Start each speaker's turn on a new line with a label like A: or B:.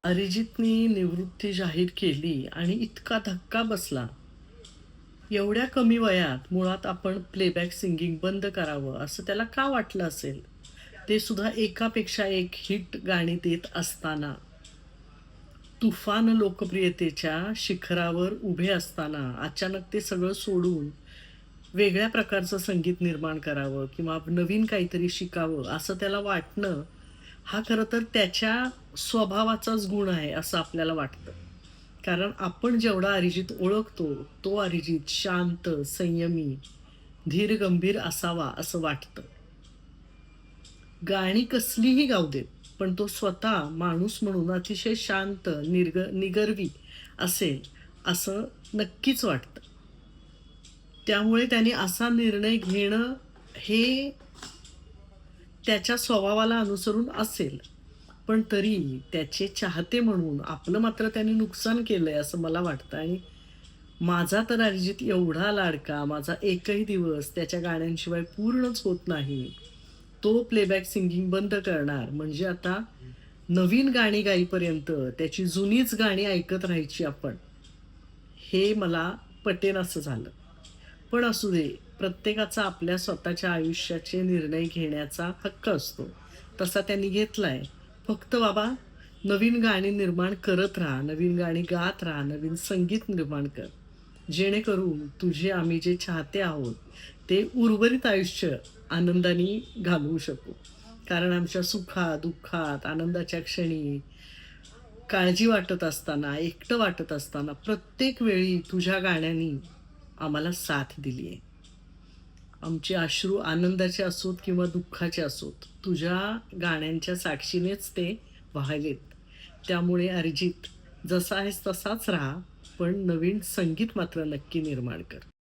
A: अरिजितनी निवृत्ती जाहीर केली आणि इतका धक्का बसला. एवढ्या कमी वयात मुळात आपण प्लेबॅक सिंगिंग बंद करावं असं त्याला का वाटलं असेल? ते सुद्धा एकापेक्षा एक हिट गाणी देत असताना. तुफान लोकप्रियतेच्या शिखरावर उभे असताना अचानक ते सगळं सोडून वेगळ्या प्रकारचं संगीत निर्माण करावं किंवा नवीन काहीतरी शिकावं असं त्याला वाटणं, हा खरं तर त्याच्या स्वभावाचाच गुण आहे असं आपल्याला वाटतं. कारण आपण जेवढा अरिजित ओळखतो, तो अरिजित शांत, संयमी, धीरगंभीर असावा असं वाटतं. गाणी कसलीही गाऊ देत, पण तो स्वतः माणूस म्हणून अतिशय शांत, निगर्वी असेल असं नक्कीच वाटतं. त्यामुळे त्याने असा निर्णय घेणं हे त्याच्या स्वभावाला अनुसरून असेल. पण तरी त्याचे चाहते म्हणून आपलं मात्र त्याने नुकसान केलंय असं मला वाटतं आणि माझा तर अरिजित एवढा लाडका, माझा एकही दिवस त्याच्या गाण्यांशिवाय पूर्णच होत नाही. तो प्लेबॅक सिंगिंग बंद करणार म्हणजे आता नवीन गाणी गाईपर्यंत त्याची जुनीच गाणी ऐकत राहायची आपण. हे मला पटेनासं झालं. पण असू दे, प्रत्येकाचा आपल्या स्वतःच्या आयुष्याचे निर्णय घेण्याचा हक्क असतो. तसा त्यांनी घेतलाय. फक्त बाबा नवीन गाणी निर्माण करत राहा, नवीन गाणी गात राहा, नवीन संगीत निर्माण कर. जेणेकरून तुझे आम्ही जे चाहते आहोत, ते उर्वरित आयुष्य आनंदाने घालवू शकू. कारण आमच्या सुखात, दुःखात, आनंदाच्या क्षणी, काळजी वाटत असताना, एकटं वाटत असताना प्रत्येक वेळी तुझ्या गाण्यांनी आम्हाला साथ दिली आहे. आमचे अश्रू आनंदाचे असोत किंवा दुःखाचे असोत, तुझ्या गाण्यांच्या साक्षीनेच ते वाहिलेत. त्यामुळे अरिजित जसा आहेस तसाच राहा, पण नवीन संगीत मात्र नक्की निर्माण कर.